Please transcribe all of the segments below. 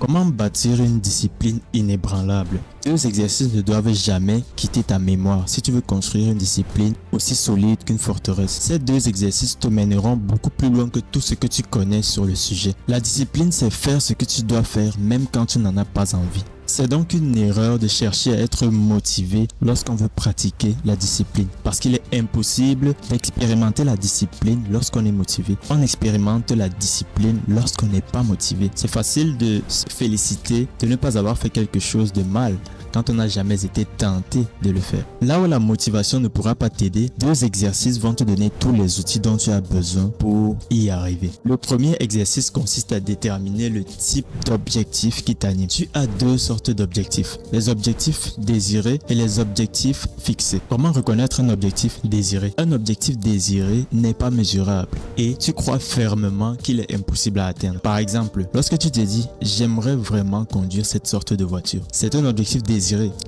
Comment bâtir une discipline inébranlable? Deux exercices ne doivent jamais quitter ta mémoire si tu veux construire une discipline aussi solide qu'une forteresse. Ces deux exercices te mèneront beaucoup plus loin que tout ce que tu connais sur le sujet. La discipline, c'est faire ce que tu dois faire même quand tu n'en as pas envie. C'est donc une erreur de chercher à être motivé lorsqu'on veut pratiquer la discipline, parce qu'il est impossible d'expérimenter la discipline lorsqu'on est motivé. On expérimente la discipline lorsqu'on n'est pas motivé. C'est facile de se féliciter de ne pas avoir fait quelque chose de mal quand on n'a jamais été tenté de le faire. Là où la motivation ne pourra pas t'aider, deux exercices vont te donner tous les outils dont tu as besoin pour y arriver. Le premier exercice consiste à déterminer le type d'objectif qui t'anime. Tu as deux sortes d'objectifs, les objectifs désirés et les objectifs fixés. Comment reconnaître un objectif désiré? Un objectif désiré n'est pas mesurable et tu crois fermement qu'il est impossible à atteindre. Par exemple, lorsque tu te dis « j'aimerais vraiment conduire cette sorte de voiture », c'est un objectif désiré.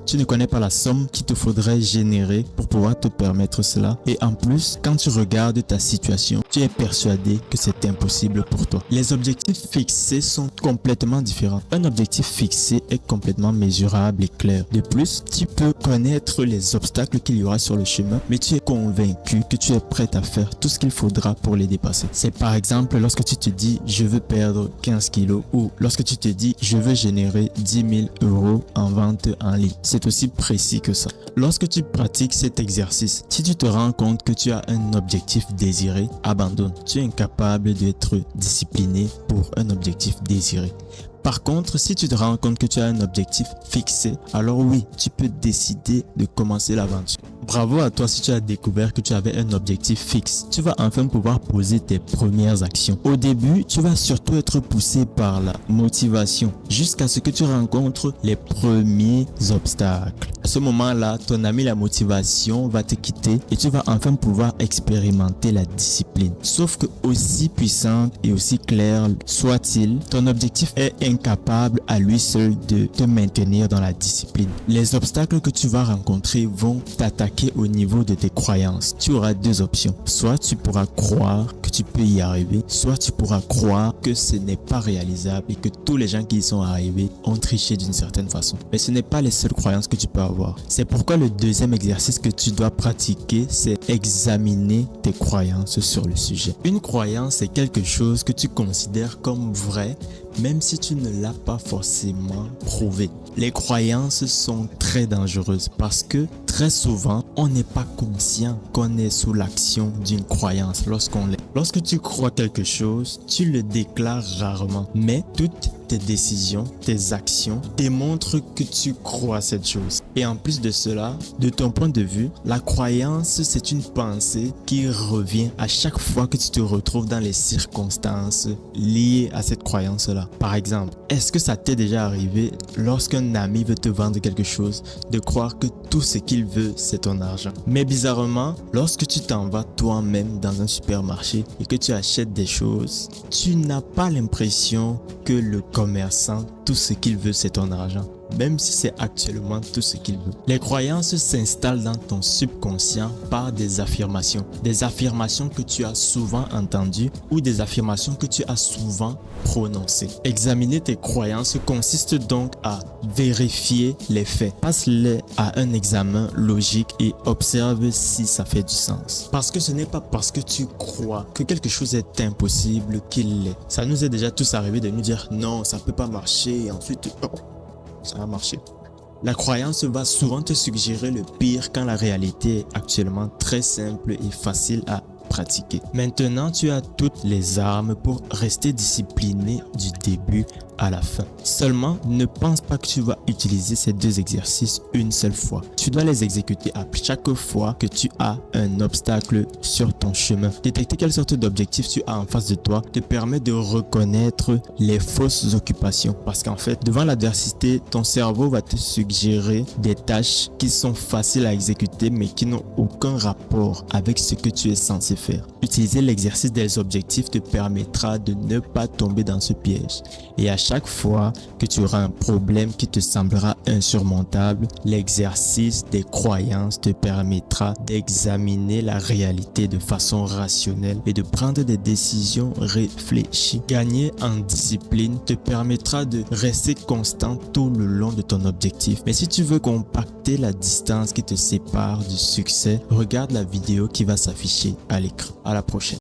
Tu ne connais pas la somme qu'il te faudrait générer pour pouvoir te permettre cela. Et en plus, quand tu regardes ta situation, tu es persuadé que c'est impossible pour toi. Les objectifs fixés sont complètement différents. Un objectif fixé est complètement mesurable et clair. De plus, tu peux connaître les obstacles qu'il y aura sur le chemin, mais tu es convaincu que tu es prêt à faire tout ce qu'il faudra pour les dépasser. C'est par exemple lorsque tu te dis « je veux perdre 15 kilos » ou lorsque tu te dis « je veux générer 10 000 euros en vente en ligne ». C'est aussi précis que ça. Lorsque tu pratiques cet exercice, si tu te rends compte que tu as un objectif désiré, abandonne. Tu es incapable d'être discipliné pour un objectif désiré. Par contre, si tu te rends compte que tu as un objectif fixé, alors oui, tu peux décider de commencer l'aventure. Bravo à toi si tu as découvert que tu avais un objectif fixe. Tu vas enfin pouvoir poser tes premières actions. Au début, tu vas surtout être poussé par la motivation jusqu'à ce que tu rencontres les premiers obstacles. À ce moment-là, ton ami la motivation va te quitter et tu vas enfin pouvoir expérimenter la discipline. Sauf que aussi puissante et aussi claire soit-il, ton objectif est incapable à lui seul de te maintenir dans la discipline. Les obstacles que tu vas rencontrer vont t'attaquer au niveau de tes croyances. Tu auras deux options. Soit tu pourras croire que tu peux y arriver, soit tu pourras croire que ce n'est pas réalisable et que tous les gens qui y sont arrivés ont triché d'une certaine façon. Mais ce n'est pas les seules croyances que tu peux avoir. C'est pourquoi le deuxième exercice que tu dois pratiquer, c'est examiner tes croyances sur le sujet. Une croyance est quelque chose que tu considères comme vrai, même si tu ne l'as pas forcément prouvé. Les croyances sont très dangereuses parce que très souvent, on n'est pas conscient qu'on est sous l'action d'une croyance lorsqu'on l'est. Lorsque tu crois quelque chose, tu le déclares rarement, mais toutes tes décisions, tes actions démontrent que tu crois cette chose. Et en plus de cela, de ton point de vue, la croyance, c'est une pensée qui revient à chaque fois que tu te retrouves dans les circonstances liées à cette croyance-là. Par exemple, est-ce que ça t'est déjà arrivé lorsqu'un ami veut te vendre quelque chose, de croire que tout ce qu'il veut, c'est ton argent? Mais bizarrement, lorsque tu t'en vas toi-même dans un supermarché et que tu achètes des choses, tu n'as pas l'impression que le commerçant, tout ce qu'il veut, c'est ton argent, même si c'est actuellement tout ce qu'il veut. Les croyances s'installent dans ton subconscient par des affirmations que tu as souvent entendues ou des affirmations que tu as souvent prononcées. Examiner tes croyances consiste donc à vérifier les faits. Passe-les à un examen logique et observe si ça fait du sens. Parce que ce n'est pas parce que tu crois que quelque chose est impossible qu'il l'est. Ça nous est déjà tous arrivé de nous dire non, ça peut pas marcher et ensuite ça va marcher. La croyance va souvent te suggérer le pire quand la réalité est actuellement très simple et facile à pratiquer. Maintenant, tu as toutes les armes pour rester discipliné du début à la fin. Seulement, ne pense pas que tu vas utiliser ces deux exercices une seule fois. Tu dois les exécuter à chaque fois que tu as un obstacle sur ton chemin. Détecter quelle sorte d'objectif tu as en face de toi te permet de reconnaître les fausses occupations. Parce qu'en fait, devant l'adversité, ton cerveau va te suggérer des tâches qui sont faciles à exécuter mais qui n'ont aucun rapport avec ce que tu es censé faire. faire. Utiliser l'exercice des objectifs te permettra de ne pas tomber dans ce piège. Et à chaque fois que tu auras un problème qui te semblera insurmontable, l'exercice des croyances te permettra d'examiner la réalité de façon rationnelle et de prendre des décisions réfléchies. Gagner en discipline te permettra de rester constant tout le long de ton objectif. Mais si tu veux compacter la distance qui te sépare du succès, regarde la vidéo qui va s'afficher à l'écran. À la prochaine.